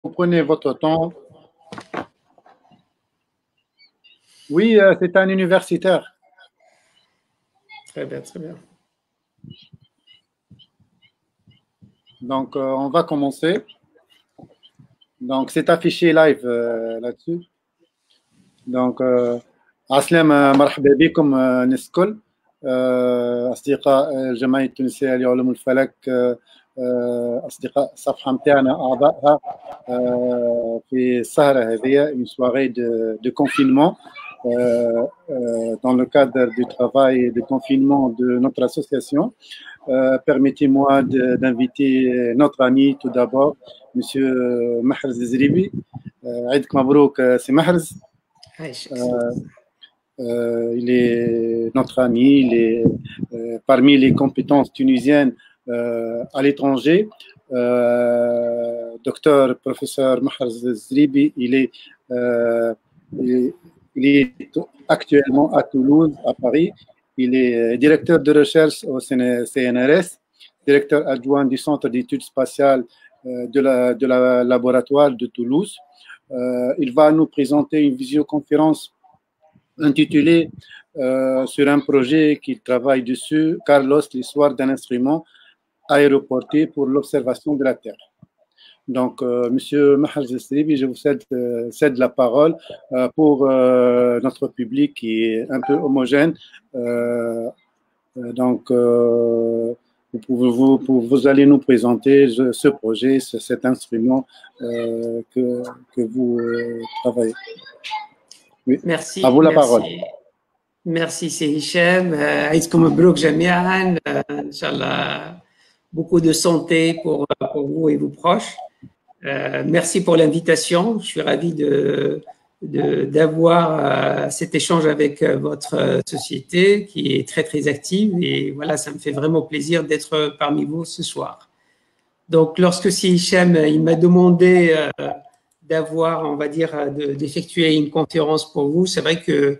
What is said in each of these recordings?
prenez votre temps. Oui, c'est un universitaire. Très bien, très bien. Donc, on va commencer. Donc, c'est affiché live là-dessus. Donc, عسلامة مرحبا بكم الناس الكل أصدقاء الجمعية التونسية لعلوم الفلك أصدقاء الصفحة متاعنا أعضائها في السهرة هذه une soirée de confinement dans le cadre du travail et du confinement de notre association. Permettez-moi d'inviter notre ami tout d'abord, Monsieur Mahrez Zribi. عيدك مبروك سي محرز. Il est notre ami, il est parmi les compétences tunisiennes à l'étranger. Docteur, professeur Mahrez Zribi, il est actuellement à Toulouse, à Paris. Il est directeur de recherche au CNRS, directeur adjoint du Centre d'études spatiales de la laboratoire de Toulouse. Il va nous présenter une visioconférence intitulée sur un projet qu'il travaille dessus, Carlos, l'histoire d'un instrument aéroporté pour l'observation de la Terre. Donc, Monsieur Mahrez Zribi, je vous cède la parole pour notre public qui est un peu homogène. Donc, vous allez nous présenter ce projet, cet instrument que vous travaillez. Oui. Merci. À vous la parole. Merci, c'est Hichem. Aïdkoum Mabrouk Jami'an. Inch'Allah, beaucoup de santé pour vous et vos proches. Merci pour l'invitation. Je suis ravi d'avoir cet échange avec votre société qui est très, très active. Et voilà, ça me fait vraiment plaisir d'être parmi vous ce soir. Donc, lorsque si Hichem, il m'a demandé d'avoir, on va dire, d'effectuer une conférence pour vous, c'est vrai que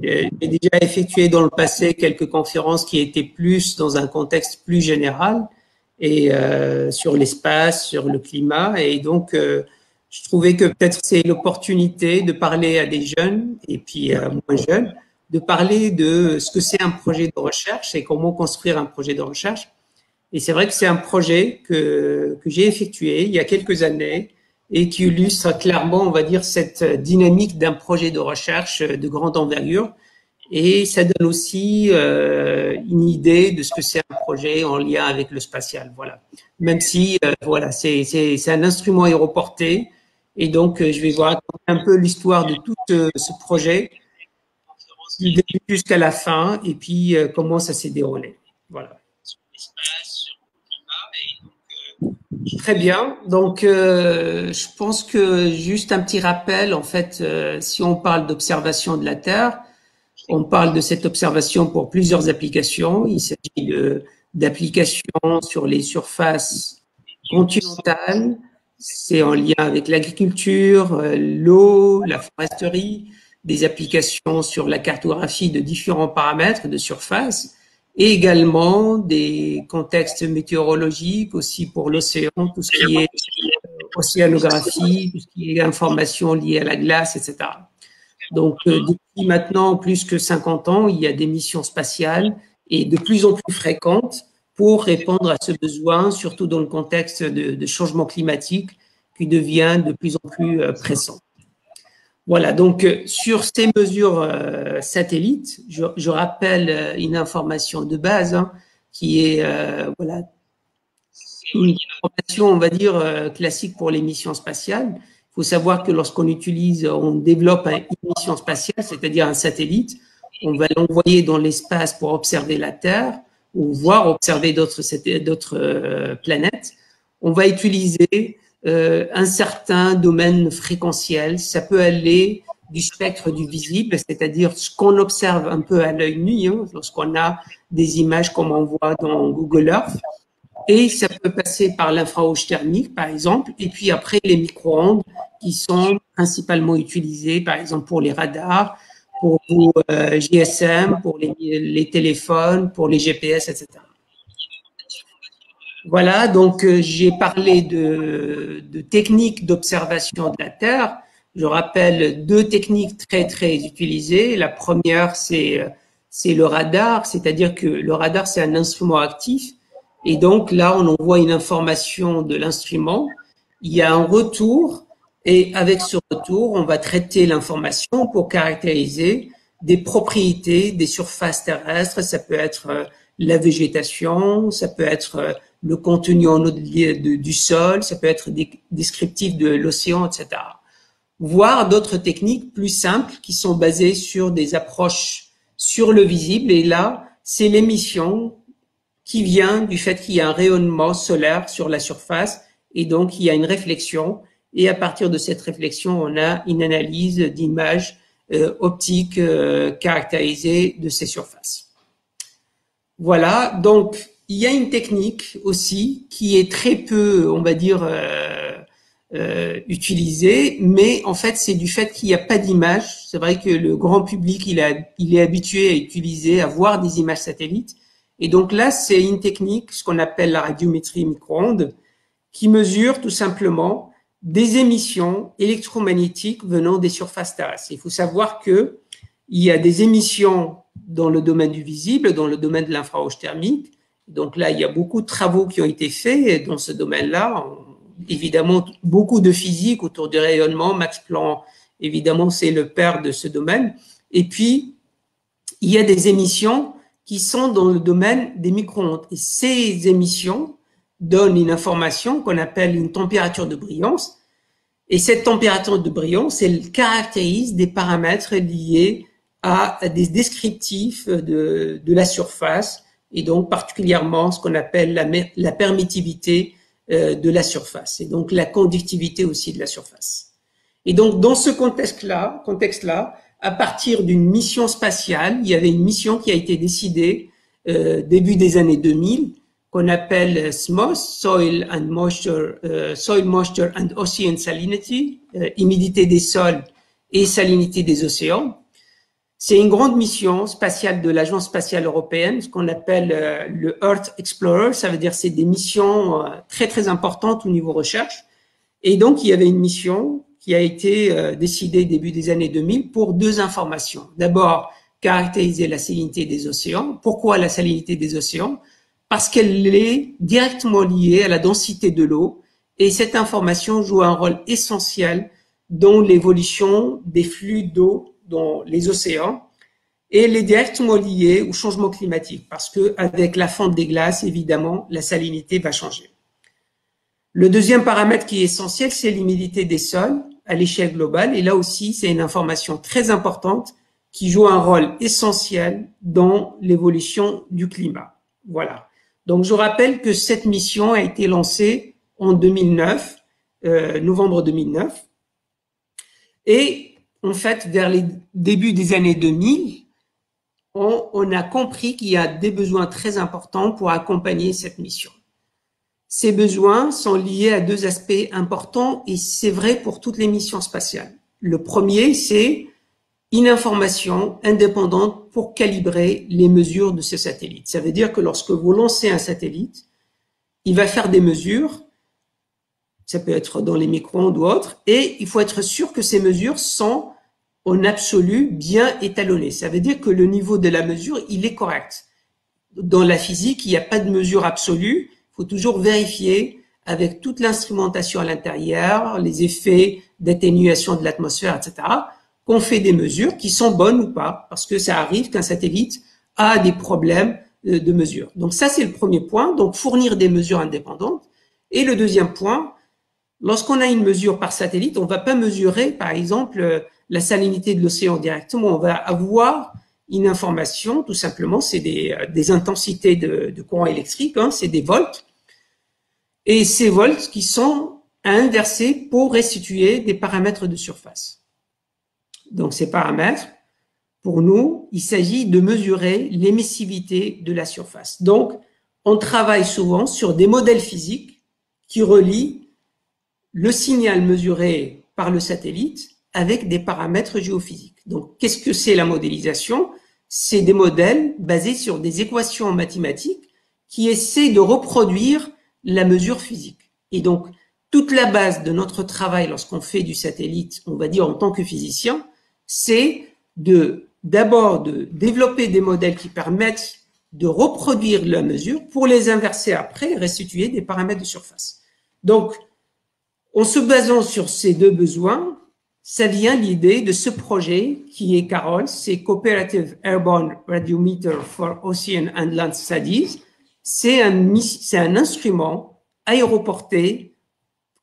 j'ai déjà effectué dans le passé quelques conférences qui étaient plus dans un contexte plus général et sur l'espace, sur le climat. Et donc, je trouvais que peut-être c'est l'opportunité de parler à des jeunes et puis moins jeunes, de parler de ce que c'est un projet de recherche et comment construire un projet de recherche. Et c'est vrai que c'est un projet que j'ai effectué il y a quelques années et qui illustre clairement, on va dire, cette dynamique d'un projet de recherche de grande envergure. Et ça donne aussi une idée de ce que c'est un projet en lien avec le spatial. Voilà. Même si, voilà, c'est un instrument aéroporté. Et donc, je vais vous raconter un peu l'histoire de tout ce projet, du début jusqu'à la fin, et puis comment ça s'est déroulé. Voilà. Très bien. Donc, je pense que juste un petit rappel, en fait, si on parle d'observation de la Terre, on parle de cette observation pour plusieurs applications. Il s'agit d'applications sur les surfaces continentales. C'est en lien avec l'agriculture, l'eau, la foresterie, des applications sur la cartographie de différents paramètres de surface et également des contextes météorologiques aussi pour l'océan, tout ce qui est océanographie, tout ce qui est information liée à la glace, etc. Donc, depuis maintenant plus que 50 ans, il y a des missions spatiales et de plus en plus fréquentes pour répondre à ce besoin, surtout dans le contexte de changement climatique qui devient de plus en plus pressant. Voilà, donc sur ces mesures satellites, je rappelle une information de base qui est voilà, une information, on va dire, classique pour les missions spatiales. Il faut savoir que lorsqu'on développe une mission spatiale, c'est-à-dire un satellite, on va l'envoyer dans l'espace pour observer la Terre ou voir observer d'autres planètes. On va utiliser un certain domaine fréquentiel. Ça peut aller du spectre du visible, c'est-à-dire ce qu'on observe un peu à l'œil nu, lorsqu'on a des images comme on voit dans Google Earth. Et ça peut passer par l'infrarouge thermique, par exemple, et puis après les micro-ondes qui sont principalement utilisées, par exemple, pour les radars, pour vos GSM, pour les téléphones, pour les GPS, etc. Voilà, donc j'ai parlé de techniques d'observation de la Terre. Je rappelle deux techniques très utilisées. La première, c'est le radar, c'est-à-dire que le radar, c'est un instrument actif. Et donc là, on envoie une information de l'instrument. Il y a un retour et avec ce retour, on va traiter l'information pour caractériser des propriétés des surfaces terrestres. Ça peut être la végétation, ça peut être le contenu en eau du sol, ça peut être descriptif de l'océan, etc. Voire d'autres techniques plus simples qui sont basées sur des approches sur le visible. Et là, c'est l'émission qui vient du fait qu'il y a un rayonnement solaire sur la surface et donc il y a une réflexion. Et à partir de cette réflexion, on a une analyse d'images optiques caractérisées de ces surfaces. Voilà, donc il y a une technique aussi qui est très peu, on va dire, utilisée, mais en fait c'est du fait qu'il n'y a pas d'image. C'est vrai que le grand public il est habitué à utiliser, à voir des images satellites, et donc là c'est une technique, ce qu'on appelle la radiométrie micro-ondes, qui mesure tout simplement des émissions électromagnétiques venant des surfaces terrestres. Il faut savoir que il y a des émissions dans le domaine du visible, dans le domaine de l'infrarouge thermique. Donc là, il y a beaucoup de travaux qui ont été faits dans ce domaine-là. Évidemment, beaucoup de physique autour du rayonnement. Max Planck, évidemment, c'est le père de ce domaine. Et puis, il y a des émissions qui sont dans le domaine des micro-ondes. Et ces émissions donnent une information qu'on appelle une température de brillance. Et cette température de brillance, elle caractérise des paramètres liés à des descriptifs de la surface, et donc particulièrement ce qu'on appelle la permittivité de la surface, et donc la conductivité aussi de la surface. Et donc dans ce contexte-là, à partir d'une mission spatiale, il y avait une mission qui a été décidée début des années 2000, qu'on appelle SMOS, Soil Moisture and Ocean Salinity, humidité des sols et salinité des océans. C'est une grande mission spatiale de l'Agence spatiale européenne, ce qu'on appelle le Earth Explorer. Ça veut dire c'est des missions très importantes au niveau recherche. Et donc, il y avait une mission qui a été décidée début des années 2000 pour deux informations. D'abord, caractériser la salinité des océans. Pourquoi la salinité des océans? Parce qu'elle est directement liée à la densité de l'eau. Et cette information joue un rôle essentiel dans l'évolution des flux d'eau dans les océans, et elle est directement liée au changement climatique parce que avec la fonte des glaces, évidemment, la salinité va changer. Le deuxième paramètre qui est essentiel, c'est l'humidité des sols à l'échelle globale, et là aussi, c'est une information très importante qui joue un rôle essentiel dans l'évolution du climat. Voilà. Donc, je rappelle que cette mission a été lancée en 2009, novembre 2009, et en fait, vers les débuts des années 2000, on a compris qu'il y a des besoins très importants pour accompagner cette mission. Ces besoins sont liés à deux aspects importants et c'est vrai pour toutes les missions spatiales. Le premier, c'est une information indépendante pour calibrer les mesures de ce satellite. Ça veut dire que lorsque vous lancez un satellite, il va faire des mesures, ça peut être dans les micro-ondes ou autres, et il faut être sûr que ces mesures sont en absolu bien étalonnées. Ça veut dire que le niveau de la mesure, il est correct. Dans la physique, il n'y a pas de mesure absolue. Il faut toujours vérifier avec toute l'instrumentation à l'intérieur, les effets d'atténuation de l'atmosphère, etc., qu'on fait des mesures qui sont bonnes ou pas, parce que ça arrive qu'un satellite a des problèmes de mesure. Donc ça, c'est le premier point, donc fournir des mesures indépendantes. Et le deuxième point, lorsqu'on a une mesure par satellite, on ne va pas mesurer, par exemple, la salinité de l'océan directement. On va avoir une information, tout simplement, c'est des intensités de courant électrique, hein, c'est des volts. Et ces volts qui sont à inverser pour restituer des paramètres de surface. Donc ces paramètres, pour nous, il s'agit de mesurer l'émissivité de la surface. Donc, on travaille souvent sur des modèles physiques qui relient le signal mesuré par le satellite avec des paramètres géophysiques. Donc, qu'est-ce que c'est la modélisation? C'est des modèles basés sur des équations mathématiques qui essaient de reproduire la mesure physique. Et donc, toute la base de notre travail lorsqu'on fait du satellite, on va dire en tant que physicien, c'est d'abord de développer des modèles qui permettent de reproduire la mesure pour les inverser après et restituer des paramètres de surface. Donc, en se basant sur ces deux besoins, ça vient l'idée de ce projet qui est CAROL, c'est Cooperative Airborne Radiometer for Ocean and Land Studies. C'est un instrument aéroporté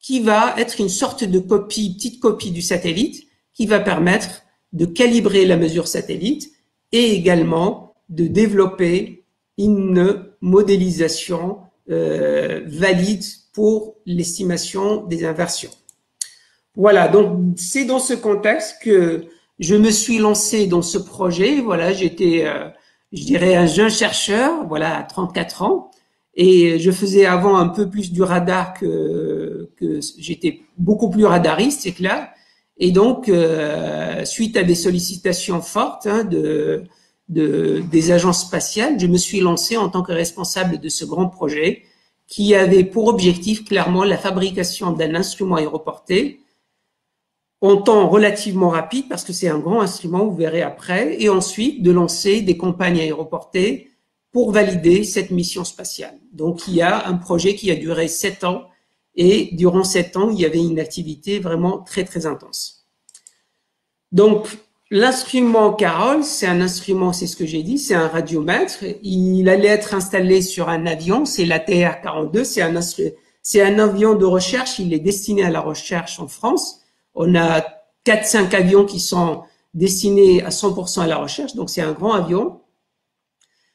qui va être une sorte de petite copie du satellite, qui va permettre de calibrer la mesure satellite et également de développer une modélisation valide pour l'estimation des inversions. Voilà, donc c'est dans ce contexte que je me suis lancé dans ce projet. Voilà, j'étais, je dirais, un jeune chercheur, voilà, à 34 ans, et je faisais avant un peu plus du radar que j'étais beaucoup plus radariste, c'est clair. Et donc, suite à des sollicitations fortes des agences spatiales, je me suis lancé en tant que responsable de ce grand projet qui avait pour objectif clairement la fabrication d'un instrument aéroporté en temps relativement rapide, parce que c'est un grand instrument, vous verrez après, et ensuite de lancer des campagnes aéroportées pour valider cette mission spatiale. Donc, il y a un projet qui a duré 7 ans, et durant 7 ans, il y avait une activité vraiment très, très intense. Donc, l'instrument CAROL, c'est un instrument, c'est ce que j'ai dit, c'est un radiomètre. Il allait être installé sur un avion, c'est l'ATR-42, c'est un avion de recherche, il est destiné à la recherche en France. On a 4-5 avions qui sont destinés à 100% à la recherche, donc c'est un grand avion.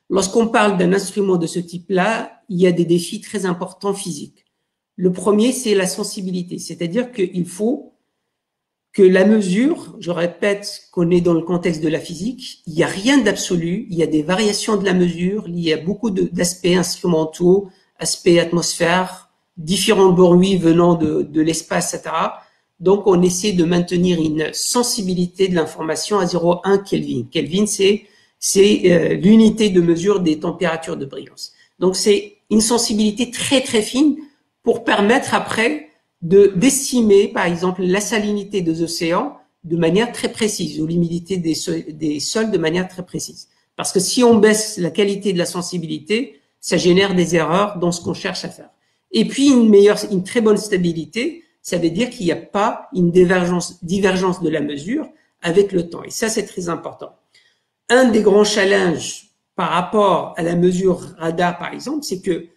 Lorsqu'on parle d'un instrument de ce type-là, il y a des défis très importants physiques. Le premier, c'est la sensibilité, c'est-à-dire qu'il faut que la mesure, je répète qu'on est dans le contexte de la physique, il n'y a rien d'absolu, il y a des variations de la mesure, il y a beaucoup d'aspects instrumentaux, aspects atmosphère, différents bruits venant de l'espace, etc. Donc, on essaie de maintenir une sensibilité de l'information à 0,1 Kelvin. Kelvin, c'est l'unité de mesure des températures de brillance. Donc, c'est une sensibilité très, très fine pour permettre après d'estimer, par exemple, la salinité des océans de manière très précise ou l'humidité des sols de manière très précise. Parce que si on baisse la qualité de la sensibilité, ça génère des erreurs dans ce qu'on cherche à faire. Et puis, une très bonne stabilité, ça veut dire qu'il n'y a pas une divergence de la mesure avec le temps. Et ça, c'est très important. Un des grands challenges par rapport à la mesure radar, par exemple, c'est que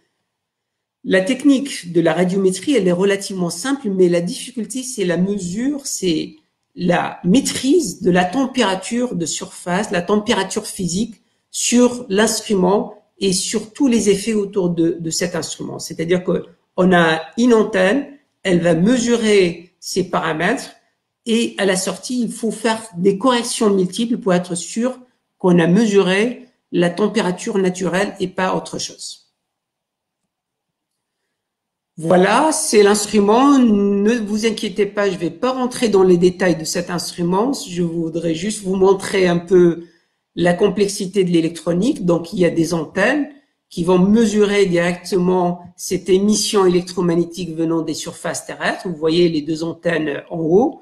la technique de la radiométrie, elle est relativement simple, mais la difficulté, c'est la mesure, c'est la maîtrise de la température de surface, la température physique sur l'instrument et sur tous les effets autour de cet instrument. C'est-à-dire qu'on a une antenne, elle va mesurer ces paramètres et à la sortie, il faut faire des corrections multiples pour être sûr qu'on a mesuré la température naturelle et pas autre chose. Voilà, c'est l'instrument. Ne vous inquiétez pas, je ne vais pas rentrer dans les détails de cet instrument. Je voudrais juste vous montrer un peu la complexité de l'électronique. Donc, il y a des antennes qui vont mesurer directement cette émission électromagnétique venant des surfaces terrestres. Vous voyez les deux antennes en haut.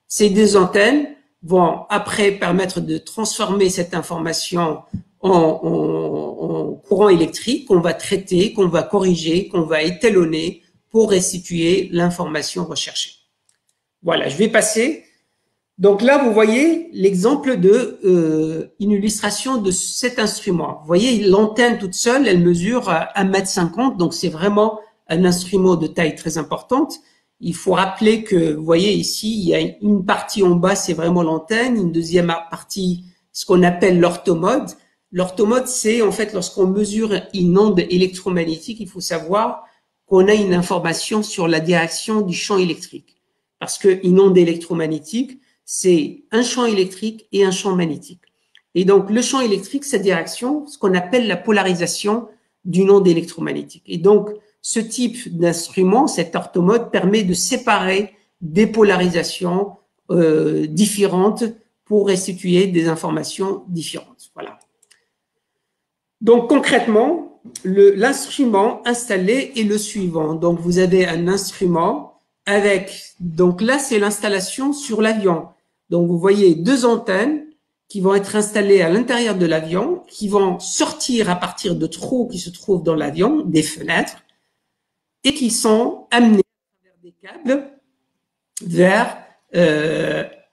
Ces deux antennes vont après permettre de transformer cette information en courant électrique qu'on va traiter, qu'on va corriger, qu'on va étalonner pour restituer l'information recherchée. Voilà, je vais passer. Donc là, vous voyez l'exemple une illustration de cet instrument. Vous voyez, l'antenne toute seule, elle mesure 1,50 m, donc c'est vraiment un instrument de taille très importante. Il faut rappeler que, vous voyez ici, il y a une partie en bas, c'est vraiment l'antenne, une deuxième partie, ce qu'on appelle l'orthomode. L'orthomode, c'est en fait lorsqu'on mesure une onde électromagnétique, il faut savoir qu'on a une information sur la direction du champ électrique. Parce qu'une onde électromagnétique, c'est un champ électrique et un champ magnétique. Et donc, le champ électrique, sa direction, ce qu'on appelle la polarisation d'une onde électromagnétique. Et donc, ce type d'instrument, cet orthomode, permet de séparer des polarisations différentes pour restituer des informations différentes. Voilà. Donc, concrètement, l'instrument installé est le suivant. Donc, vous avez un instrument avec, donc là, c'est l'installation sur l'avion. Donc, vous voyez deux antennes qui vont être installées à l'intérieur de l'avion, qui vont sortir à partir de trous qui se trouvent dans l'avion, des fenêtres, et qui sont amenés à travers des câbles vers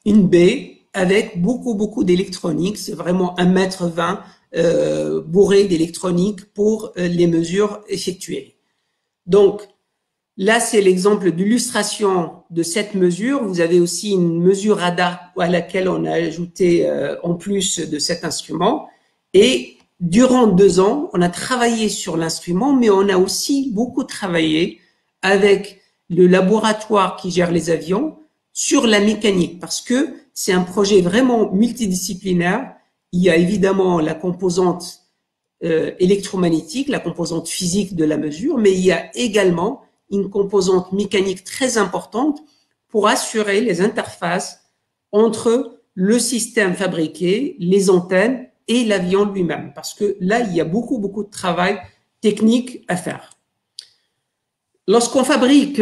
une baie avec beaucoup d'électronique. C'est vraiment 1,20 m bourré d'électronique pour les mesures effectuées. Donc, là, c'est l'exemple d'illustration de cette mesure. Vous avez aussi une mesure radar à laquelle on a ajouté en plus de cet instrument. Et durant 2 ans, on a travaillé sur l'instrument, mais on a aussi beaucoup travaillé avec le laboratoire qui gère les avions sur la mécanique, parce que c'est un projet vraiment multidisciplinaire. Il y a évidemment la composante électromagnétique, la composante physique de la mesure, mais il y a également une composante mécanique très importante pour assurer les interfaces entre le système fabriqué, les antennes et l'avion lui-même, parce que là, il y a beaucoup de travail technique à faire. Lorsqu'on fabrique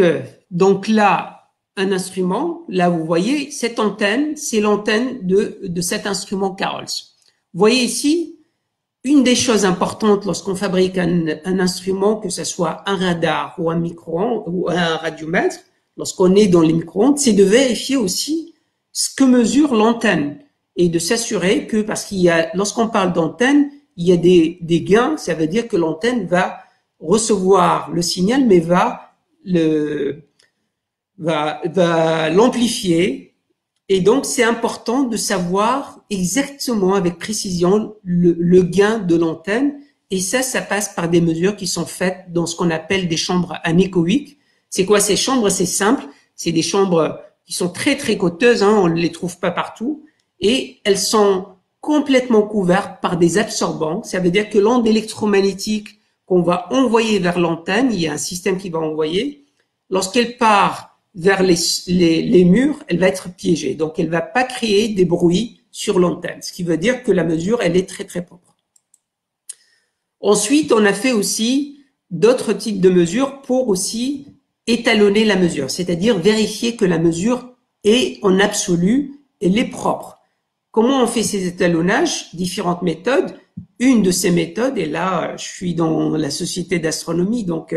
donc là un instrument, là vous voyez cette antenne, c'est l'antenne de cet instrument Carol's. Vous voyez ici, une des choses importantes lorsqu'on fabrique un instrument, que ce soit un radar ou un micro-ondes ou un radiomètre, lorsqu'on est dans les micro-ondes, c'est de vérifier aussi ce que mesure l'antenne et de s'assurer que, parce qu'il y a, lorsqu'on parle d'antenne, il y a des gains, ça veut dire que l'antenne va recevoir le signal, mais va l'amplifier. Et donc, c'est important de savoir exactement avec précision le gain de l'antenne. Et ça passe par des mesures qui sont faites dans ce qu'on appelle des chambres anéchoïques. C'est quoi ces chambres? C'est simple. C'est des chambres qui sont très coûteuses, hein, on ne les trouve pas partout. Et elles sont complètement couvertes par des absorbants. Ça veut dire que l'onde électromagnétique qu'on va envoyer vers l'antenne, il y a un système qui va envoyer. Lorsqu'elle part vers les murs, elle va être piégée. Donc, elle va pas créer des bruits sur l'antenne. Ce qui veut dire que la mesure, elle est très propre. Ensuite, on a fait aussi d'autres types de mesures pour aussi étalonner la mesure. C'est-à-dire vérifier que la mesure est en absolu, elle est propre. Comment on fait ces étalonnages? Différentes méthodes. Une de ces méthodes, et là, je suis dans la société d'astronomie, donc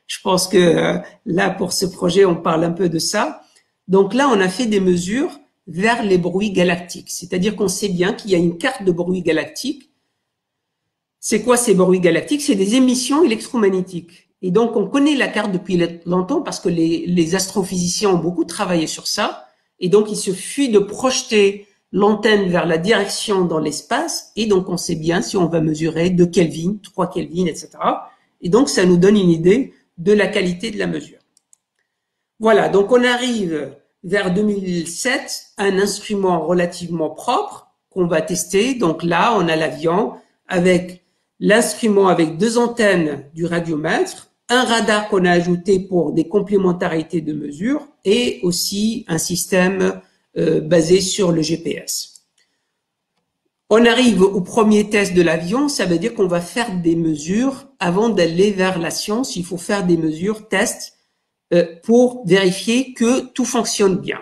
je pense que là, pour ce projet, on parle un peu de ça. Donc là, on a fait des mesures vers les bruits galactiques. C'est-à-dire qu'on sait bien qu'il y a une carte de bruits galactiques. C'est quoi ces bruits galactiques? C'est des émissions électromagnétiques. Et donc, on connaît la carte depuis longtemps parce que les astrophysiciens ont beaucoup travaillé sur ça. Et donc, il suffit de projeter l'antenne vers la direction dans l'espace. Et donc, on sait bien si on va mesurer 2 Kelvin, 3 Kelvin, etc. Et donc, ça nous donne une idée de la qualité de la mesure. Voilà, donc on arrive vers 2007, un instrument relativement propre qu'on va tester. Donc là, on a l'avion avec l'instrument avec 2 antennes du radiomètre, un radar qu'on a ajouté pour des complémentarités de mesure et aussi un système basé sur le GPS. On arrive au premier test de l'avion, ça veut dire qu'on va faire des mesures avant d'aller vers la science. Il faut faire des mesures, tests, pour vérifier que tout fonctionne bien.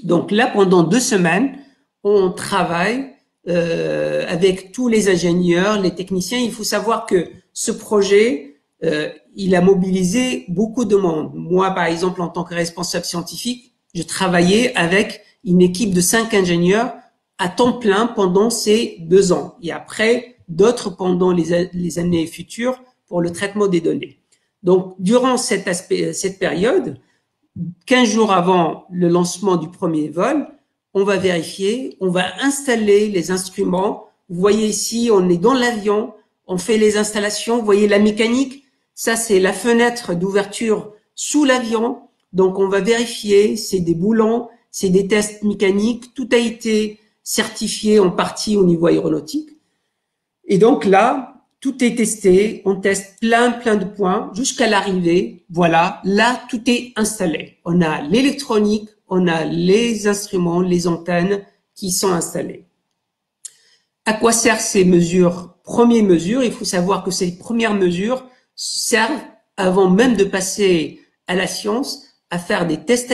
Donc là, pendant 2 semaines, on travaille avec tous les ingénieurs, les techniciens. Il faut savoir que ce projet, il a mobilisé beaucoup de monde. Moi, par exemple, en tant que responsable scientifique, je travaillais avec une équipe de 5 ingénieurs à temps plein pendant ces 2 ans. Et après, d'autres pendant les années futures pour le traitement des données. Donc, durant cette période, 15 jours avant le lancement du premier vol, on va vérifier, on va installer les instruments. Vous voyez ici, on est dans l'avion, on fait les installations. Vous voyez la mécanique, ça c'est la fenêtre d'ouverture sous l'avion. Donc, on va vérifier, c'est des boulons, c'est des tests mécaniques. Tout a été certifié en partie au niveau aéronautique. Et donc là, tout est testé, on teste plein de points jusqu'à l'arrivée. Voilà, là, tout est installé. On a l'électronique, on a les instruments, les antennes qui sont installés. À quoi servent ces mesures premières mesures. Il faut savoir que ces premières mesures servent, avant même de passer à la science, à faire des tests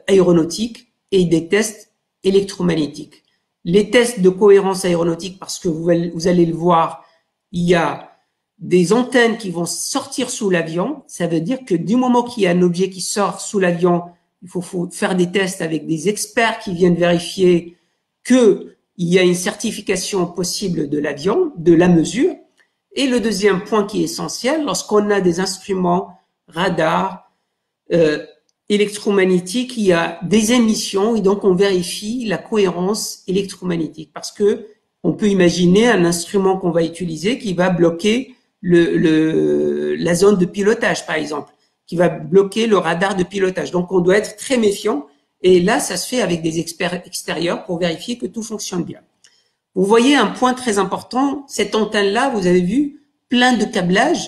aéronautiques et des tests électromagnétiques. Les tests de cohérence aéronautique, parce que vous allez le voir, il y a des antennes qui vont sortir sous l'avion. Ça veut dire que du moment qu'il y a un objet qui sort sous l'avion, il faut faire des tests avec des experts qui viennent vérifier qu'il y a une certification possible de l'avion, de la mesure. Et le deuxième point qui est essentiel, lorsqu'on a des instruments radars, électromagnétiques, il y a des émissions et donc on vérifie la cohérence électromagnétique parce que on peut imaginer un instrument qu'on va utiliser qui va bloquer la zone de pilotage, par exemple, qui va bloquer le radar de pilotage. Donc, on doit être très méfiant. Et là, ça se fait avec des experts extérieurs pour vérifier que tout fonctionne bien. Vous voyez un point très important. Cette antenne-là, vous avez vu, plein de câblages.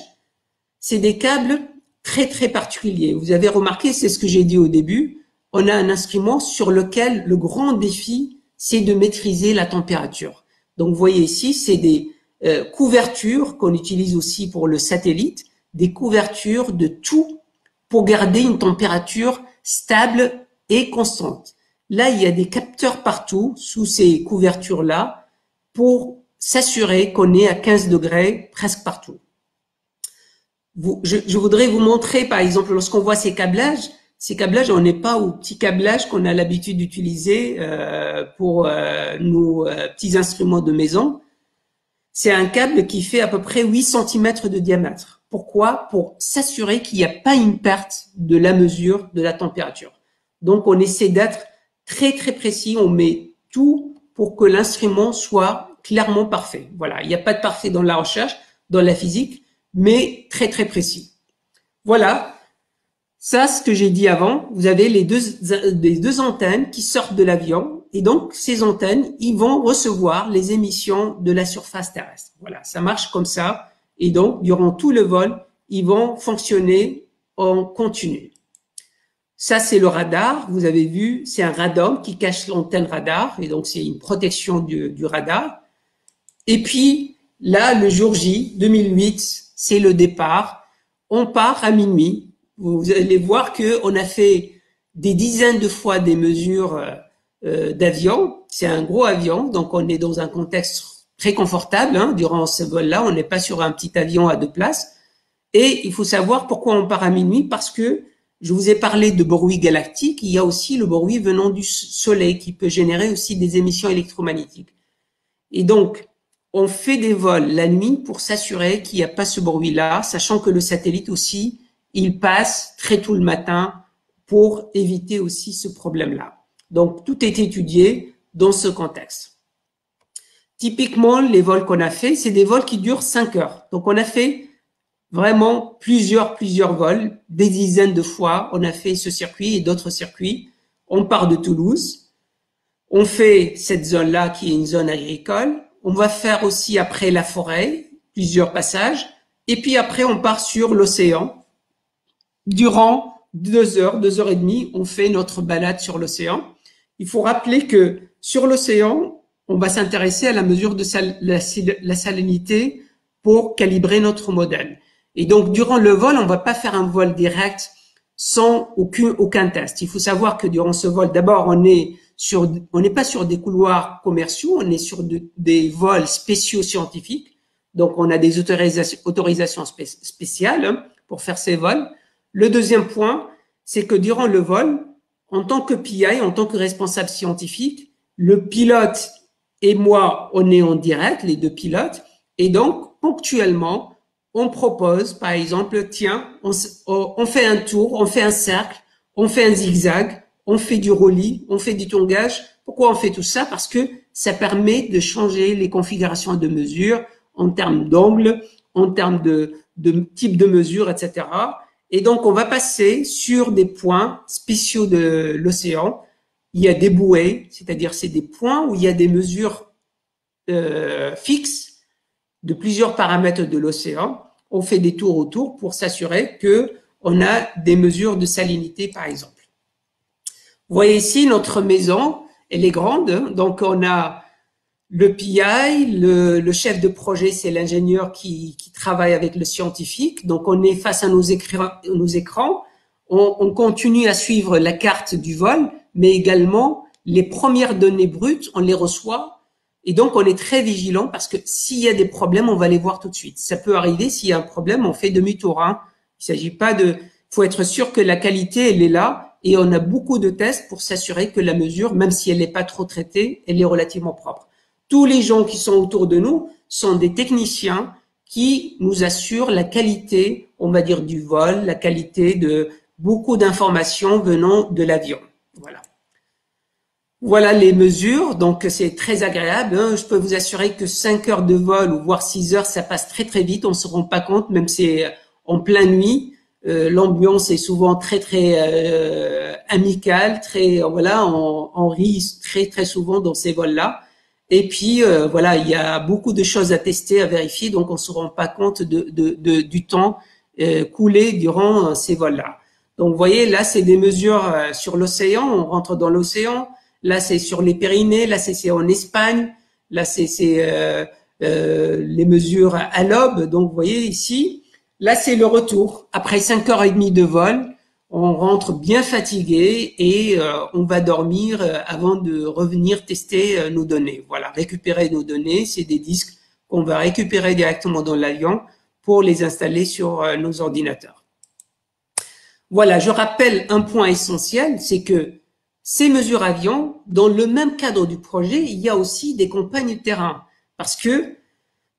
C'est des câbles très, très particuliers. Vous avez remarqué, c'est ce que j'ai dit au début. On a un instrument sur lequel le grand défi, c'est de maîtriser la température. Donc, vous voyez ici, c'est des couvertures qu'on utilise aussi pour le satellite, des couvertures de tout pour garder une température stable et constante. Là, il y a des capteurs partout sous ces couvertures-là pour s'assurer qu'on est à 15 degrés presque partout. Je voudrais vous montrer, par exemple, lorsqu'on voit ces câblages, on n'est pas au petit câblage qu'on a l'habitude d'utiliser pour nos petits instruments de maison. C'est un câble qui fait à peu près 8 cm de diamètre. Pourquoi? Pour s'assurer qu'il n'y a pas une perte de la mesure de la température. Donc, on essaie d'être très, très précis. On met tout pour que l'instrument soit clairement parfait. Voilà. Il n'y a pas de parfait dans la recherche, dans la physique, mais très, très précis. Voilà. Ça, ce que j'ai dit avant, vous avez les deux antennes qui sortent de l'avion. Et donc, ces antennes, ils vont recevoir les émissions de la surface terrestre. Voilà, ça marche comme ça. Et donc, durant tout le vol, ils vont fonctionner en continu. Ça, c'est le radar. Vous avez vu, c'est un radome qui cache l'antenne radar. Et donc, c'est une protection du radar. Et puis, là, le jour J, 2008, c'est le départ. On part à minuit. Vous allez voir qu'on a fait des dizaines de fois des mesures d'avion. C'est un gros avion, donc on est dans un contexte très confortable. Hein, durant ce vol-là, on n'est pas sur un petit avion à 2 places. Et il faut savoir pourquoi on part à minuit, parce que je vous ai parlé de bruit galactique. Il y a aussi le bruit venant du Soleil qui peut générer aussi des émissions électromagnétiques. Et donc, on fait des vols la nuit pour s'assurer qu'il n'y a pas ce bruit-là, sachant que le satellite aussi, il passe très tôt le matin pour éviter aussi ce problème-là. Donc, tout est étudié dans ce contexte. Typiquement, les vols qu'on a fait, c'est des vols qui durent 5 heures. Donc, on a fait vraiment plusieurs vols, des dizaines de fois. On a fait ce circuit et d'autres circuits. On part de Toulouse. On fait cette zone-là qui est une zone agricole. On va faire aussi après la forêt, plusieurs passages. Et puis après, on part sur l'océan. Durant 2 heures, 2 heures et demie, on fait notre balade sur l'océan. Il faut rappeler que sur l'océan, on va s'intéresser à la mesure de la salinité pour calibrer notre modèle. Et donc, durant le vol, on ne va pas faire un vol direct sans aucun test. Il faut savoir que durant ce vol, d'abord, on n'est pas sur des couloirs commerciaux, on est sur des vols spéciaux scientifiques. Donc, on a des autorisations spéciales pour faire ces vols. Le deuxième point, c'est que durant le vol, en tant que PI, en tant que responsable scientifique, le pilote et moi, on est en direct, les deux pilotes, et donc, ponctuellement, on propose, par exemple, tiens, on fait un tour, on fait un cercle, on fait un zigzag, on fait du roulis, on fait du tongage. Pourquoi on fait tout ça? Parce que ça permet de changer les configurations de mesure en termes d'angle, en termes de type de mesure, etc. Et donc, on va passer sur des points spéciaux de l'océan. Il y a des bouées, c'est-à-dire c'est des points où il y a des mesures fixes de plusieurs paramètres de l'océan. On fait des tours autour pour s'assurer que on a des mesures de salinité, par exemple. Vous voyez ici notre maison, elle est grande, donc on a Le PI, le chef de projet, c'est l'ingénieur qui travaille avec le scientifique. Donc, on est face à nos écrans. On continue à suivre la carte du vol, mais également les premières données brutes, on les reçoit. Et donc, on est très vigilant parce que s'il y a des problèmes, on va les voir tout de suite. Ça peut arriver, s'il y a un problème, on fait demi-tour. Hein. Il s'agit pas de... faut être sûr que la qualité, elle est là. Et on a beaucoup de tests pour s'assurer que la mesure, même si elle n'est pas trop traitée, elle est relativement propre. Tous les gens qui sont autour de nous sont des techniciens qui nous assurent la qualité, on va dire, du vol, la qualité de beaucoup d'informations venant de l'avion. Voilà. Voilà les mesures, donc c'est très agréable. Hein. Je peux vous assurer que 5 heures de vol ou voire 6 heures, ça passe très très vite. On ne se rend pas compte, même si c'est en pleine nuit. L'ambiance est souvent très amicale, très voilà, on rit très très souvent dans ces vols-là. Et puis voilà, il y a beaucoup de choses à tester, à vérifier, donc on se rend pas compte du temps coulé durant ces vols-là. Donc vous voyez, là c'est des mesures sur l'océan, on rentre dans l'océan. Là c'est sur les Pyrénées, là c'est en Espagne, là c'est les mesures à l'aube. Donc vous voyez ici. Là, c'est le retour. Après 5h30 de vol, on rentre bien fatigué et on va dormir avant de revenir tester nos données. Voilà, récupérer nos données, c'est des disques qu'on va récupérer directement dans l'avion pour les installer sur nos ordinateurs. Voilà, je rappelle un point essentiel, c'est que ces mesures avions, dans le même cadre du projet, il y a aussi des compagnes terrain. Parce que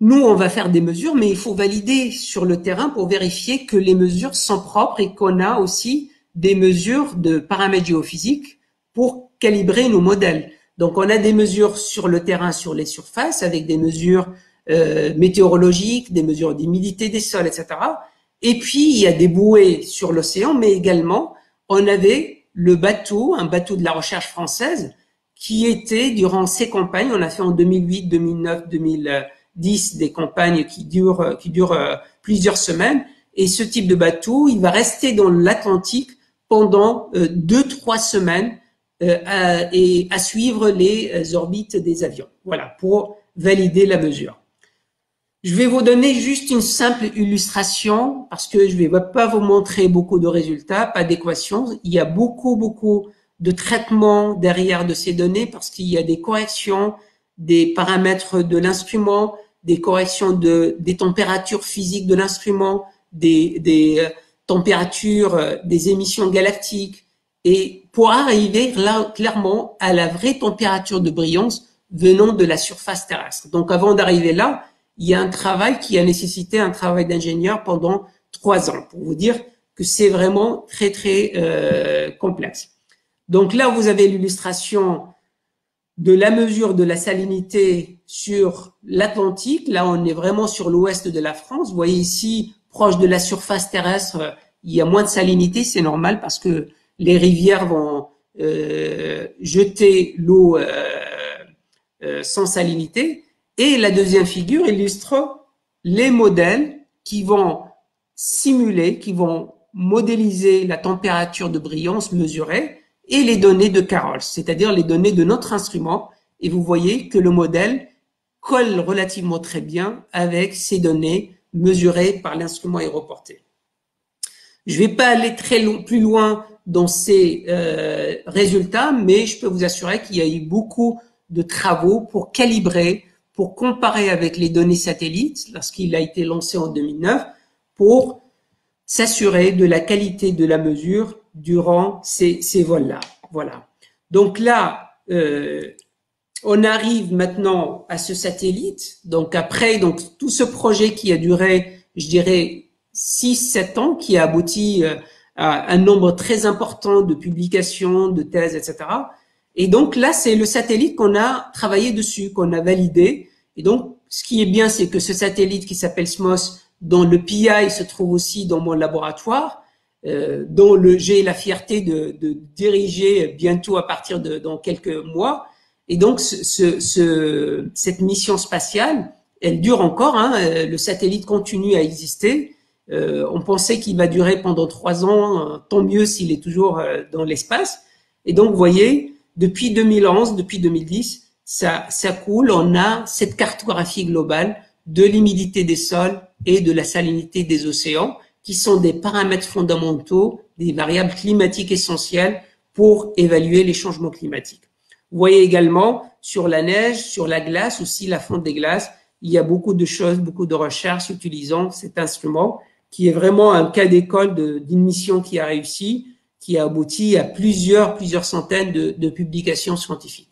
nous, on va faire des mesures, mais il faut valider sur le terrain pour vérifier que les mesures sont propres et qu'on a aussi des mesures de paramètres géophysiques pour calibrer nos modèles. Donc, on a des mesures sur le terrain, sur les surfaces, avec des mesures météorologiques, des mesures d'humidité des sols, etc. Et puis, il y a des bouées sur l'océan, mais également, on avait le bateau, un bateau de la recherche française, qui était, durant ces campagnes, on a fait en 2008, 2009, 2010, des campagnes qui durent plusieurs semaines. Et ce type de bateau, il va rester dans l'Atlantique pendant 2-3 semaines et à suivre les orbites des avions. Voilà, pour valider la mesure. Je vais vous donner juste une simple illustration parce que je ne vais pas vous montrer beaucoup de résultats, pas d'équations. Il y a beaucoup de traitements derrière de ces données parce qu'il y a des corrections des paramètres de l'instrument, des corrections des températures physiques de l'instrument, des températures des émissions galactiques, et pour arriver là clairement à la vraie température de brillance venant de la surface terrestre. Donc avant d'arriver là, il y a un travail qui a nécessité un travail d'ingénieur pendant 3 ans, pour vous dire que c'est vraiment très complexe. Donc là, vous avez l'illustration de la mesure de la salinité sur l'Atlantique. Là, on est vraiment sur l'ouest de la France. Vous voyez ici, proche de la surface terrestre, il y a moins de salinité. C'est normal parce que les rivières vont jeter l'eau sans salinité. Et la deuxième figure illustre les modèles qui vont simuler, qui vont modéliser la température de brillance mesurée et les données de Carroll, c'est-à-dire les données de notre instrument. Et vous voyez que le modèle colle relativement très bien avec ces données mesurées par l'instrument aéroporté. Je ne vais pas aller plus loin dans ces résultats, mais je peux vous assurer qu'il y a eu beaucoup de travaux pour calibrer, pour comparer avec les données satellites lorsqu'il a été lancé en 2009, pour s'assurer de la qualité de la mesure durant ces vols-là. Voilà. Donc là, on arrive maintenant à ce satellite. Donc après, tout ce projet qui a duré, je dirais, 6-7 ans, qui a abouti à un nombre très important de publications, de thèses, etc. Et donc là, c'est le satellite qu'on a travaillé dessus, qu'on a validé. Et donc, ce qui est bien, c'est que ce satellite qui s'appelle SMOS, dont le PI se trouve aussi dans mon laboratoire, dont j'ai la fierté de diriger bientôt à partir dans quelques mois. Et donc, cette mission spatiale, elle dure encore. Hein, le satellite continue à exister. On pensait qu'il va durer pendant 3 ans. Tant mieux s'il est toujours dans l'espace. Et donc, vous voyez, depuis 2011, depuis 2010, ça coule, on a cette cartographie globale de l'humidité des sols et de la salinité des océans, qui sont des paramètres fondamentaux, des variables climatiques essentielles pour évaluer les changements climatiques. Vous voyez également sur la neige, sur la glace, aussi la fonte des glaces, il y a beaucoup de choses, beaucoup de recherches utilisant cet instrument, qui est vraiment un cas d'école d'une mission qui a réussi, qui a abouti à plusieurs centaines de publications scientifiques.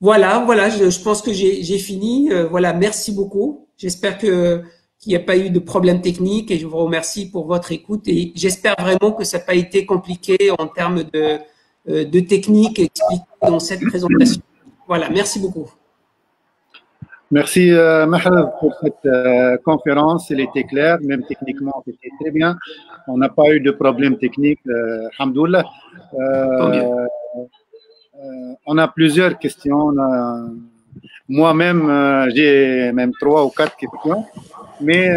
Voilà, je pense que j'ai fini. Voilà, merci beaucoup. J'espère qu'il n'y a pas eu de problème technique et je vous remercie pour votre écoute et j'espère vraiment que ça n'a pas été compliqué en termes de technique expliquée dans cette présentation. Voilà, merci beaucoup. Merci Mahrez pour cette conférence, elle était claire, même techniquement c'était très bien. On n'a pas eu de problème technique, alhamdoulilah. On a plusieurs questions. Moi-même, j'ai même 3 ou 4 questions. Mais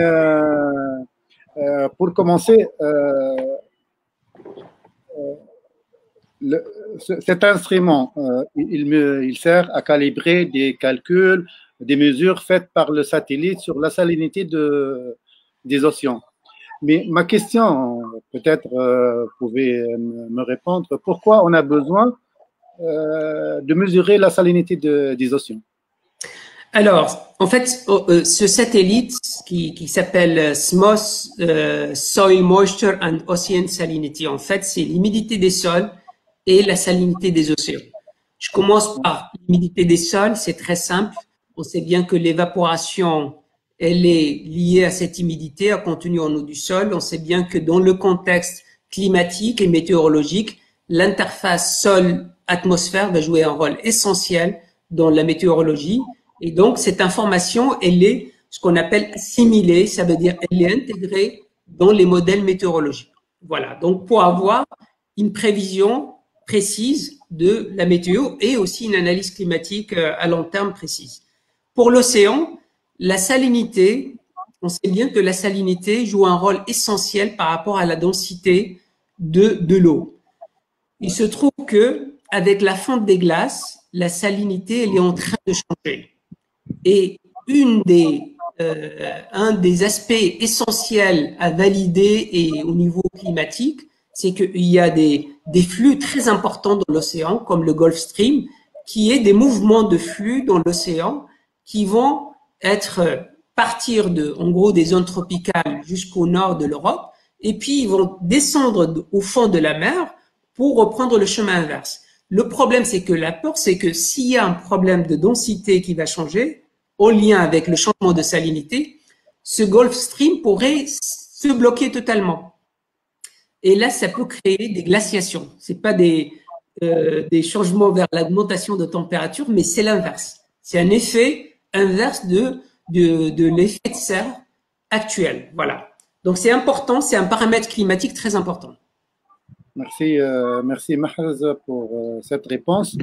pour commencer, cet instrument, il sert à calibrer des calculs, des mesures faites par le satellite sur la salinité des océans. Mais ma question, peut-être vous pouvez me répondre, pourquoi on a besoin de mesurer la salinité des océans? Alors, en fait, ce satellite qui s'appelle SMOS, Soil Moisture and Ocean Salinity, en fait, c'est l'humidité des sols et la salinité des océans. Je commence par l'humidité des sols, c'est très simple. On sait bien que l'évaporation, elle est liée à cette humidité, à contenu en eau du sol. On sait bien que dans le contexte climatique et météorologique, l'interface sol-atmosphère va jouer un rôle essentiel dans la météorologie. Et donc, cette information, elle est ce qu'on appelle assimilée, ça veut dire elle est intégrée dans les modèles météorologiques. Voilà, donc pour avoir une prévision précise de la météo et aussi une analyse climatique à long terme précise. Pour l'océan, la salinité, on sait bien que la salinité joue un rôle essentiel par rapport à la densité de l'eau. Il se trouve que avec la fonte des glaces, la salinité, elle est en train de changer. Et un des aspects essentiels à valider et au niveau climatique, c'est qu'il y a des flux très importants dans l'océan, comme le Gulf Stream, qui est des mouvements de flux dans l'océan qui vont partir en gros, des zones tropicales jusqu'au nord de l'Europe, et puis ils vont descendre au fond de la mer pour reprendre le chemin inverse. Le problème, c'est que la peur, c'est que s'il y a un problème de densité qui va changer, en lien avec le changement de salinité, ce Gulf Stream pourrait se bloquer totalement. Et là, ça peut créer des glaciations. C'est pas des changements vers l'augmentation de température, mais c'est l'inverse. C'est un effet inverse de l'effet de serre actuel. Voilà. Donc, c'est important, c'est un paramètre climatique très important. Merci, merci Mahrez pour cette réponse.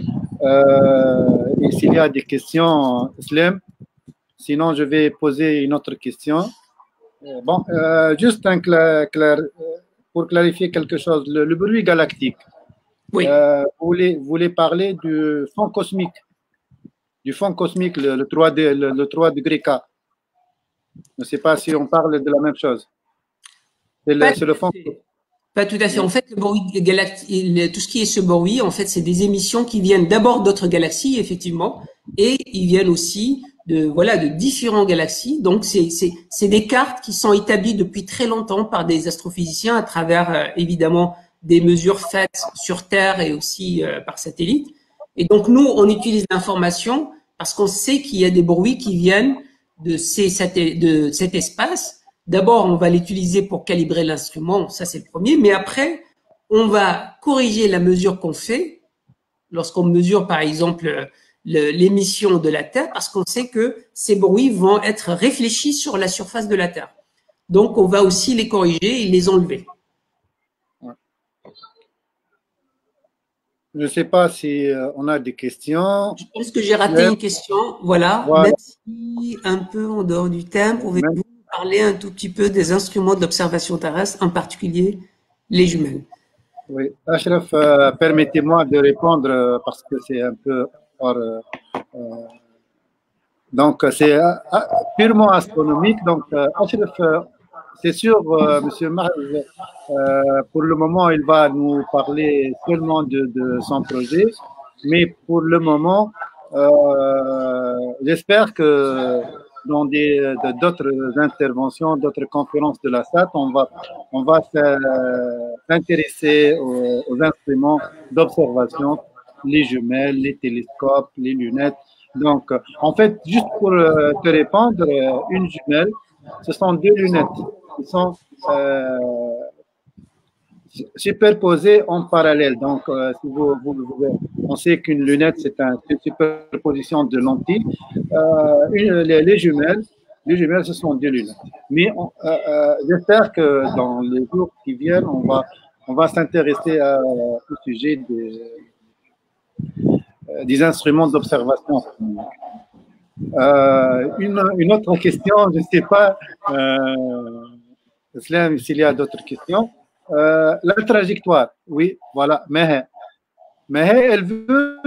Et s'il y a des questions, Slem, sinon je vais poser une autre question. Bon, juste pour clarifier quelque chose, le bruit galactique. Oui. Vous voulez parler du fond cosmique, le 3 degrés K. Je ne sais pas si on parle de la même chose. C'est le fond. Pas tout à fait. En fait, le bruit tout ce qui est ce bruit, en fait, c'est des émissions qui viennent d'abord d'autres galaxies, effectivement, et ils viennent aussi de différentes galaxies. Donc, c'est des cartes qui sont établies depuis très longtemps par des astrophysiciens à travers, évidemment, des mesures faites sur Terre et aussi par satellite. Et donc, nous, on utilise l'information parce qu'on sait qu'il y a des bruits qui viennent de cet espace. D'abord, on va l'utiliser pour calibrer l'instrument, ça c'est le premier, mais après, on va corriger la mesure qu'on fait lorsqu'on mesure par exemple l'émission de la Terre, parce qu'on sait que ces bruits vont être réfléchis sur la surface de la Terre. Donc, on va aussi les corriger et les enlever. Je ne sais pas si on a des questions. Je pense que j'ai raté une question. Voilà. Même si un peu en dehors du thème, pouvez-vous parler un tout petit peu des instruments d'observation terrestre, en particulier les jumelles? Oui, Ashraf, permettez-moi de répondre parce que c'est un peu hors Donc, c'est purement astronomique. Donc, Ashraf, c'est sûr, Monsieur Mahrez, pour le moment, il va nous parler seulement de son projet, mais pour le moment, j'espère que dans d'autres interventions, d'autres conférences de la SAT, on va s'intéresser aux instruments d'observation, les jumelles, les télescopes, les lunettes. Donc, en fait, juste pour te répondre, une jumelle, ce sont deux lunettes qui sont superposées en parallèle. Donc, si on sait qu'une lunette, c'est une superposition de lentilles. Les jumelles, ce sont deux lunettes. Mais j'espère que dans les jours qui viennent, on va s'intéresser au sujet des instruments d'observation. Une autre question, je ne sais pas, Islam, s'il y a d'autres questions. La trajectoire, oui, voilà. Mais elle veut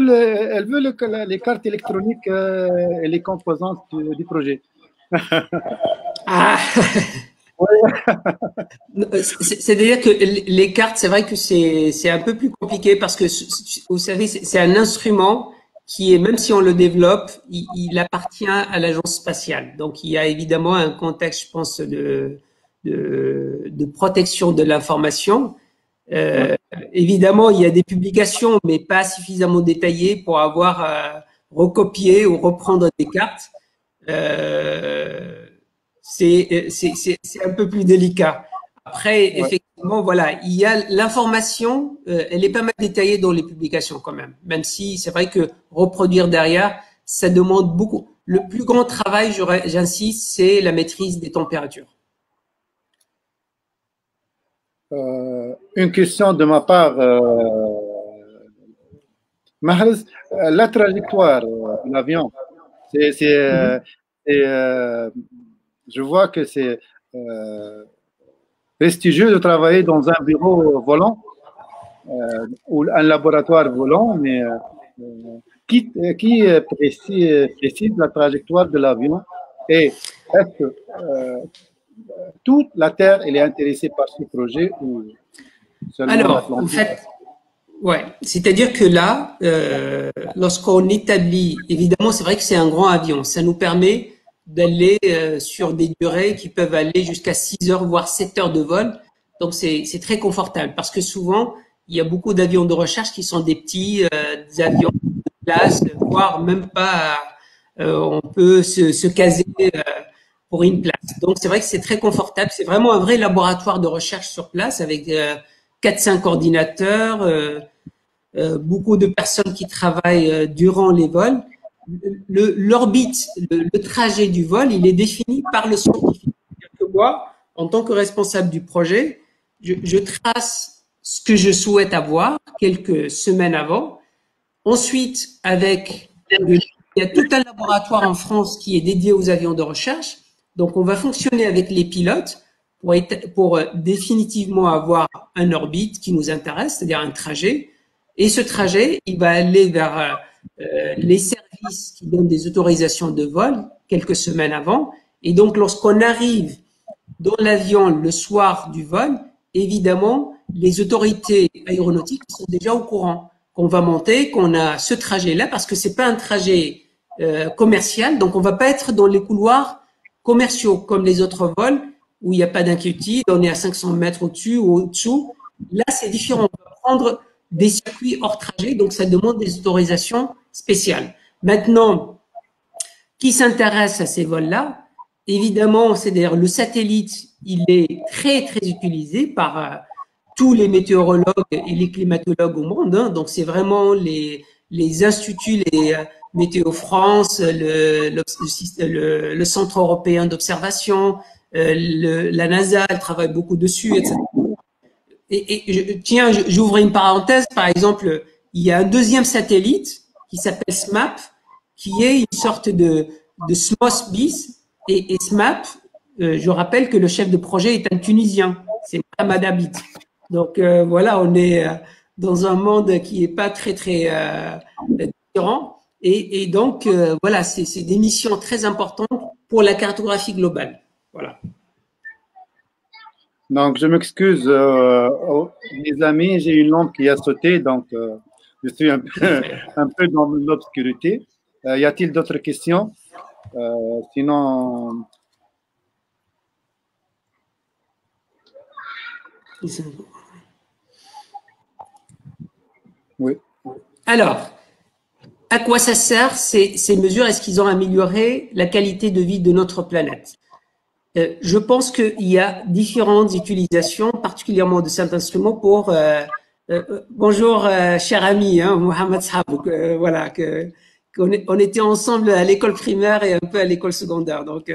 les cartes électroniques et les composantes du projet. Ah. C'est-à-dire que les cartes, c'est vrai que c'est un peu plus compliqué parce que, vous savez, c'est un instrument qui est, même si on le développe, il appartient à l'agence spatiale. Donc, il y a évidemment un contexte, je pense, de protection de l'information. Évidemment, il y a des publications, mais pas suffisamment détaillées pour avoir recopié ou reprendre des cartes. C'est un peu plus délicat. Après, effectivement, voilà, il y a l'information, elle est pas mal détaillée dans les publications quand même. Même si c'est vrai que reproduire derrière, ça demande beaucoup. Le plus grand travail, j'insiste, c'est la maîtrise des températures. Une question de ma part, Mahrez, la trajectoire de l'avion, je vois que c'est prestigieux de travailler dans un bureau volant ou un laboratoire volant, mais qui précise la trajectoire de l'avion et est-ce que toute la Terre elle est intéressée par ce projet ou seulement Alors, en fait, ouais, c'est-à-dire que là, lorsqu'on établit, évidemment, c'est vrai que c'est un grand avion, ça nous permet d'aller sur des durées qui peuvent aller jusqu'à 6 heures, voire 7 heures de vol. Donc, c'est très confortable parce que souvent, il y a beaucoup d'avions de recherche qui sont des petits des avions de place, voire même pas, on peut se caser pour une place. Donc, c'est vrai que c'est très confortable. C'est vraiment un vrai laboratoire de recherche sur place avec 4-5 ordinateurs, beaucoup de personnes qui travaillent durant les vols. L'orbite, le trajet du vol, il est défini par le scientifique. C'est-à-dire que moi, en tant que responsable du projet, je trace ce que je souhaite avoir quelques semaines avant. Ensuite, il y a tout un laboratoire en France qui est dédié aux avions de recherche. Donc, on va fonctionner avec les pilotes pour définitivement avoir un orbite qui nous intéresse, c'est-à-dire un trajet. Et ce trajet, il va aller vers les services qui donnent des autorisations de vol quelques semaines avant. Et donc, lorsqu'on arrive dans l'avion le soir du vol, évidemment, les autorités aéronautiques sont déjà au courant qu'on va monter, qu'on a ce trajet-là, parce que c'est pas un trajet commercial. Donc, on va pas être dans les couloirs commerciaux comme les autres vols où il n'y a pas d'inquiétude, on est à 500 mètres au-dessus ou au-dessous. Là, c'est différent. On va prendre des circuits hors trajet, donc ça demande des autorisations spéciales. Maintenant, qui s'intéresse à ces vols-là? Évidemment, c'est-à-dire le satellite, il est très, très utilisé par tous les météorologues et les climatologues au monde. Hein. Donc, c'est vraiment les instituts, les Météo France, le Centre européen d'observation, la NASA, elle travaille beaucoup dessus, etc. Tiens, j'ouvre une parenthèse. Par exemple, il y a un deuxième satellite qui s'appelle SMAP, qui est une sorte de SMOS bis. Et SMAP, je rappelle que le chef de projet est un Tunisien, c'est Mohamed Abid. Donc voilà, on est dans un monde qui est pas très très différent. Et donc, voilà, c'est des missions très importantes pour la cartographie globale. Voilà. Donc, je m'excuse, les amis, j'ai une lampe qui a sauté, donc je suis un peu, un peu dans l'obscurité. Y a-t-il d'autres questions? Sinon, oui. Alors, à quoi ça sert ces mesures? Est-ce qu'ils ont amélioré la qualité de vie de notre planète? Je pense qu'il y a différentes utilisations, particulièrement de cet instrument pour… bonjour, cher ami, hein, Mohamed Sahabouk, voilà, on était ensemble à l'école primaire et un peu à l'école secondaire. Donc,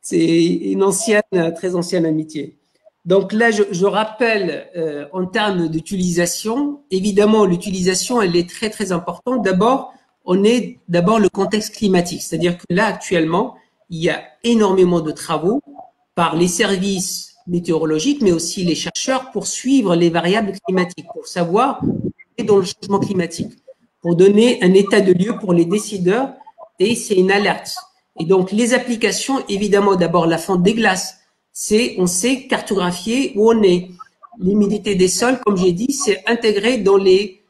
c'est une ancienne, très ancienne amitié. Donc là, je rappelle, en termes d'utilisation, évidemment, l'utilisation, elle est très, très importante. D'abord, on est d'abord le contexte climatique. C'est-à-dire que là, actuellement, il y a énormément de travaux par les services météorologiques, mais aussi les chercheurs pour suivre les variables climatiques, pour savoir où on est dans le changement climatique, pour donner un état de lieu pour les décideurs, et c'est une alerte. Et donc, les applications, évidemment, d'abord la fonte des glaces, on sait cartographier où on est. L'humidité des sols, comme j'ai dit, c'est intégré dans les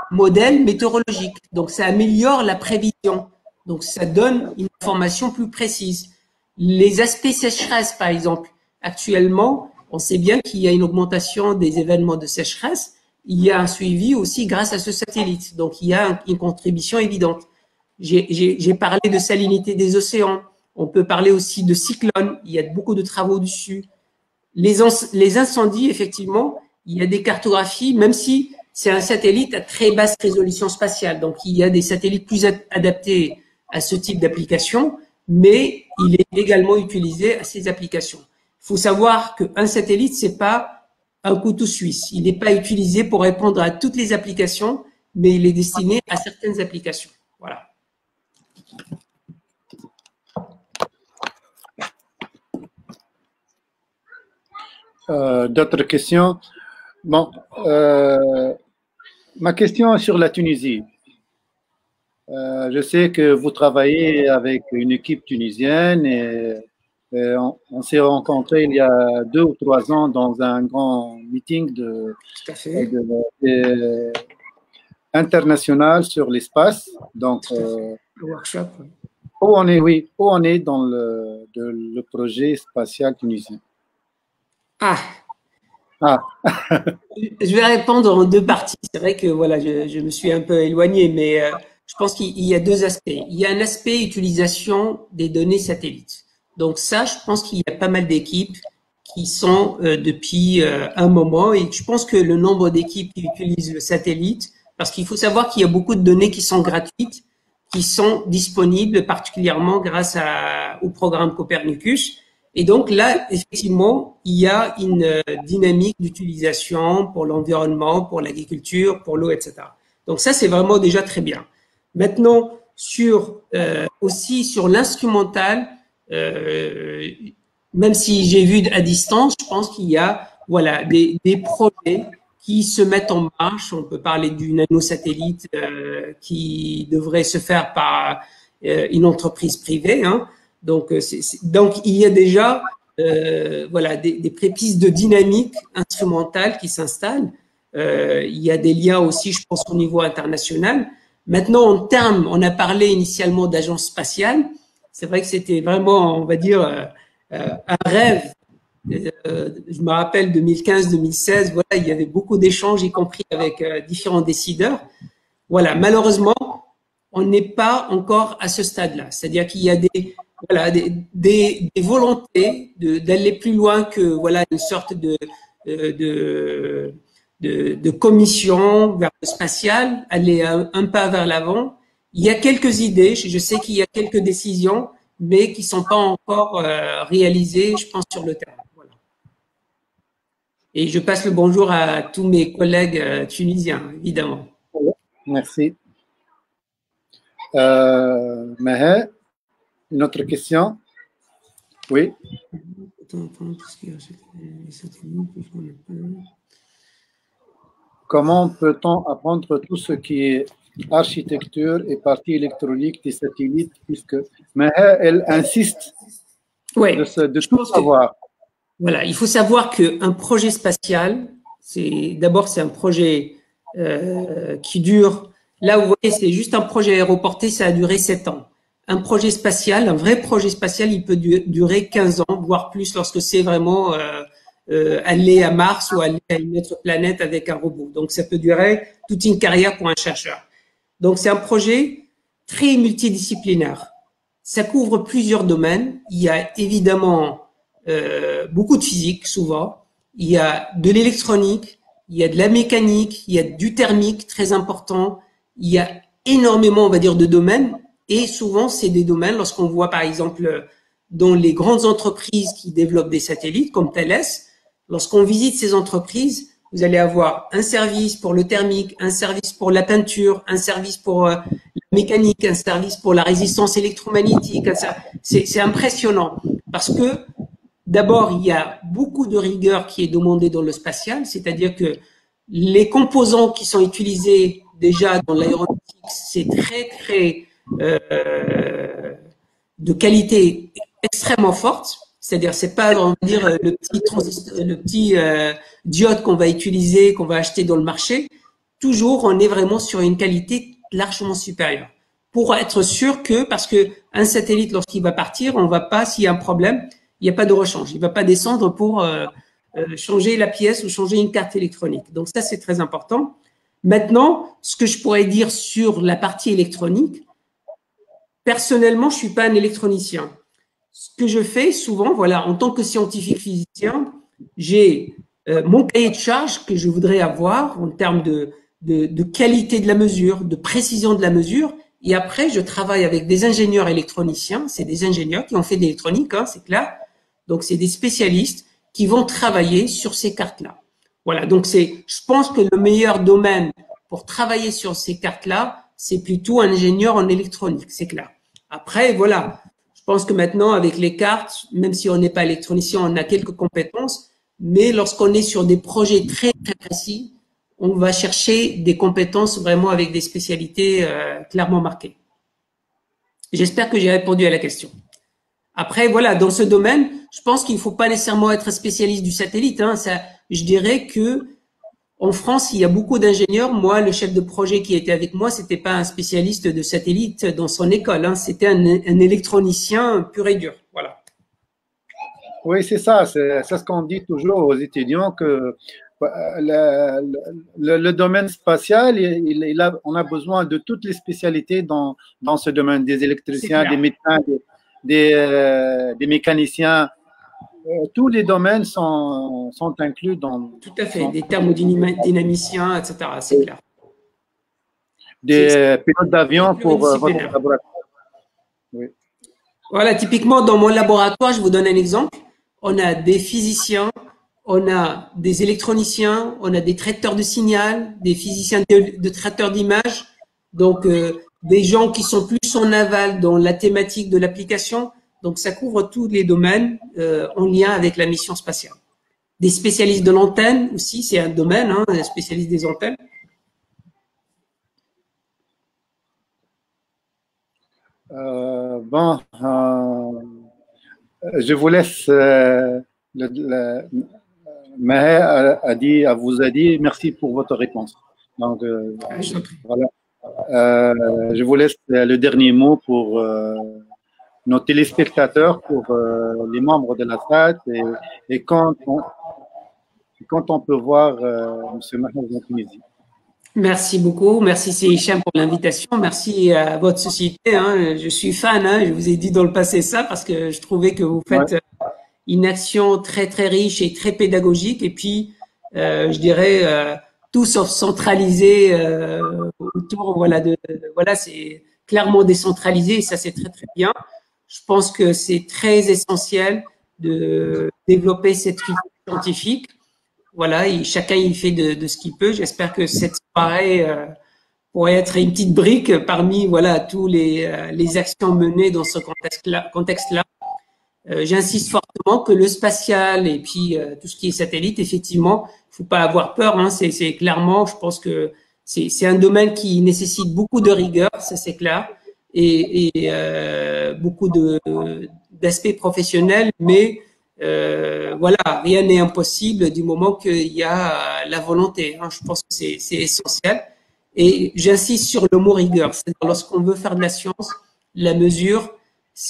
modèles météorologiques. Donc, ça améliore la prévision. Donc, ça donne une information plus précise. Les aspects sécheresse, par exemple, actuellement, on sait bien qu'il y a une augmentation des événements de sécheresse. Il y a un suivi aussi grâce à ce satellite. Donc, il y a une contribution évidente. J'ai parlé de salinité des océans. On peut parler aussi de cyclones. Il y a beaucoup de travaux dessus. Les incendies, effectivement, il y a des cartographies, même si c'est un satellite à très basse résolution spatiale. Donc, il y a des satellites plus adaptés à ce type d'application, mais il est également utilisé à ces applications. Il faut savoir qu'un satellite, c'est pas un couteau suisse. Il n'est pas utilisé pour répondre à toutes les applications, mais il est destiné à certaines applications. Voilà. D'autres questions? Bon, ma question est sur la Tunisie. Je sais que vous travaillez avec une équipe tunisienne et on s'est rencontrés il y a 2 ou 3 ans dans un grand meeting international sur l'espace. Donc, le workshop. Où on est, oui, où on est dans le projet spatial tunisien? Ah. Je vais répondre en deux parties. C'est vrai que voilà, je me suis un peu éloigné, mais je pense qu'il y a deux aspects. Il y a un aspect utilisation des données satellites. Donc ça, je pense qu'il y a pas mal d'équipes qui sont depuis un moment, et je pense que le nombre d'équipes qui utilisent le satellite, parce qu'il faut savoir qu'il y a beaucoup de données qui sont gratuites, qui sont disponibles particulièrement grâce au programme Copernicus. Et donc là, effectivement, il y a une dynamique d'utilisation pour l'environnement, pour l'agriculture, pour l'eau, etc. Donc ça, c'est vraiment déjà très bien. Maintenant, aussi sur l'instrumental, même si j'ai vu à distance, je pense qu'il y a voilà des projets qui se mettent en marche. On peut parler du nanosatellite qui devrait se faire par une entreprise privée. Hein. Donc il y a déjà voilà des prépistes de dynamique instrumentale qui s'installent. Il y a des liens aussi, je pense, au niveau international. Maintenant, en termes, on a parlé initialement d'agence spatiale. C'est vrai que c'était vraiment, on va dire, un rêve. Je me rappelle 2015-2016, voilà, il y avait beaucoup d'échanges, y compris avec différents décideurs. Voilà, malheureusement, on n'est pas encore à ce stade-là. C'est-à-dire qu'il y a des volontés d'aller plus loin que voilà une sorte de commission vers le spatial, aller un pas vers l'avant. Il y a quelques idées, je sais qu'il y a quelques décisions, mais qui ne sont pas encore réalisées, je pense, sur le terrain. Voilà. Et je passe le bonjour à tous mes collègues tunisiens, évidemment. Merci. Maher, une autre question? Oui. Comment peut-on apprendre tout ce qui est architecture et partie électronique des satellites, puisque Maha, elle insiste Ouais, de tout savoir. Voilà, il faut savoir qu'un projet spatial, d'abord c'est un projet qui dure. Là, vous voyez, c'est juste un projet aéroporté, ça a duré 7 ans. Un projet spatial, un vrai projet spatial, il peut durer 15 ans, voire plus, lorsque c'est vraiment aller à Mars ou aller à une autre planète avec un robot. Donc, ça peut durer toute une carrière pour un chercheur. Donc, c'est un projet très multidisciplinaire. Ça couvre plusieurs domaines. Il y a évidemment beaucoup de physique, souvent. Il y a de l'électronique, il y a de la mécanique, il y a du thermique, très important. Il y a énormément, on va dire, de domaines. Et souvent, c'est des domaines, lorsqu'on voit, par exemple, dans les grandes entreprises qui développent des satellites, comme Thales, lorsqu'on visite ces entreprises, vous allez avoir un service pour le thermique, un service pour la peinture, un service pour la mécanique, un service pour la résistance électromagnétique. C'est impressionnant parce que d'abord, il y a beaucoup de rigueur qui est demandée dans le spatial, c'est-à-dire que les composants qui sont utilisés déjà dans l'aéronautique, c'est très de qualité extrêmement forte. C'est-à-dire, c'est pas, on va dire, le petit diode qu'on va utiliser, qu'on va acheter dans le marché. Toujours, on est vraiment sur une qualité largement supérieure. Pour être sûr que, parce que un satellite, lorsqu'il va partir, on va pas, s'il y a un problème, il n'y a pas de rechange. Il va pas descendre pour changer la pièce ou changer une carte électronique. Donc ça, c'est très important. Maintenant, ce que je pourrais dire sur la partie électronique, personnellement, je suis pas un électronicien. Ce que je fais souvent, voilà, en tant que scientifique physicien, j'ai mon cahier de charge que je voudrais avoir en termes de qualité de la mesure, de précision de la mesure. Et après, je travaille avec des ingénieurs électroniciens. C'est des ingénieurs qui ont fait de l'électronique, hein, c'est clair. Donc, c'est des spécialistes qui vont travailler sur ces cartes-là. Voilà. Donc, je pense que le meilleur domaine pour travailler sur ces cartes-là, c'est plutôt un ingénieur en électronique, c'est clair. Après, voilà. Je pense que maintenant, avec les cartes, même si on n'est pas électronicien, on a quelques compétences. Mais lorsqu'on est sur des projets très précis, on va chercher des compétences vraiment avec des spécialités clairement marquées. J'espère que j'ai répondu à la question. Après, voilà, dans ce domaine, je pense qu'il ne faut pas nécessairement être spécialiste du satellite. Hein. Ça, je dirais que en France, il y a beaucoup d'ingénieurs. Moi, le chef de projet qui était avec moi, c'était pas un spécialiste de satellite dans son école. Hein. C'était un électronicien pur et dur. Voilà. Oui, c'est ça. C'est ce qu'on dit toujours aux étudiants que le domaine spatial, on a besoin de toutes les spécialités dans ce domaine, des électriciens, des médecins, des mécaniciens. Tous les domaines sont inclus dans… Tout à fait, des thermodynamiciens, etc. C'est clair. Des pilotes d'avion pour votre laboratoire. Oui. Voilà, typiquement, dans mon laboratoire, je vous donne un exemple. On a des physiciens, on a des électroniciens, on a des traiteurs de signal, des physiciens de traiteurs d'images, donc des gens qui sont plus en aval dans la thématique de l'application. Donc, ça couvre tous les domaines en lien avec la mission spatiale. Des spécialistes de l'antenne aussi, c'est un domaine, hein, des spécialistes des antennes. Je vous laisse. Maher vous a dit merci pour votre réponse. Donc, voilà. Je vous laisse le dernier mot pour nos téléspectateurs, pour les membres de la FAT et quand on peut voir M. Maher en Tunisie. Merci beaucoup. Merci Hicham pour l'invitation. Merci à votre société. Hein. Je suis fan. Hein. Je vous ai dit dans le passé ça parce que je trouvais que vous faites une action très riche et très pédagogique. Et puis, je dirais tout sauf centralisé autour. Voilà, voilà, c'est clairement décentralisé. Et ça, c'est très bien. Je pense que c'est très essentiel de développer cette culture scientifique. Voilà, et chacun il fait de ce qu'il peut. J'espère que cette soirée pourrait être une petite brique parmi voilà tous les actions menées dans ce contexte-là. J'insiste fortement que le spatial et puis tout ce qui est satellite, effectivement, il faut pas avoir peur. Hein, c'est clairement, je pense que c'est un domaine qui nécessite beaucoup de rigueur, ça c'est clair, et beaucoup d'aspects professionnels, mais voilà, rien n'est impossible du moment qu'il y a la volonté. Hein. Je pense que c'est essentiel. Et j'insiste sur le mot rigueur. C'est-à-dire lorsqu'on veut faire de la science, la mesure,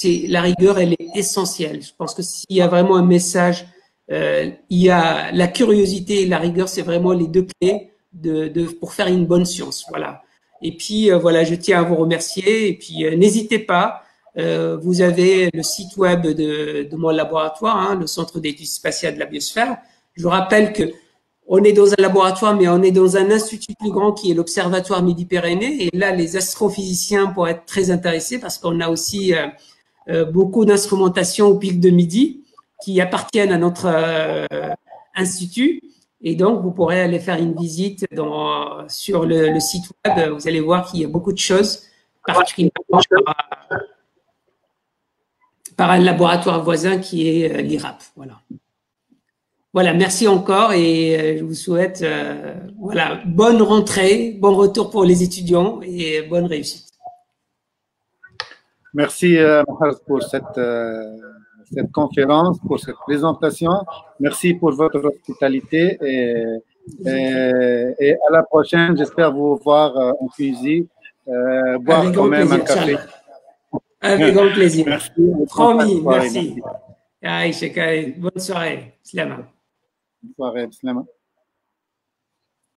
la rigueur, elle est essentielle. Je pense que s'il y a vraiment un message, il y a la curiosité et la rigueur, c'est vraiment les deux clés pour faire une bonne science. Voilà. Et puis voilà, je tiens à vous remercier. Et puis n'hésitez pas. Vous avez le site web de mon laboratoire, hein, le Centre d'études spatiales de la biosphère. Je vous rappelle que on est dans un laboratoire, mais on est dans un institut plus grand qui est l'Observatoire Midi-Pyrénées. Et là, les astrophysiciens pourraient être très intéressés parce qu'on a aussi beaucoup d'instrumentation au pic de Midi qui appartiennent à notre institut. Et donc, vous pourrez aller faire une visite sur le site web. Vous allez voir qu'il y a beaucoup de choses, particulièrement par un laboratoire voisin qui est l'IRAP. Voilà. Voilà, merci encore et je vous souhaite voilà, bonne rentrée, bon retour pour les étudiants et bonne réussite. Merci Mohamed pour cette conférence, pour cette présentation. Merci pour votre hospitalité et à la prochaine. J'espère vous voir en cuisine, boire avec quand même plaisir, un café. Avec grand plaisir. Merci. Promis, merci. Bonne soirée. Slama. Bonne soirée, Slama.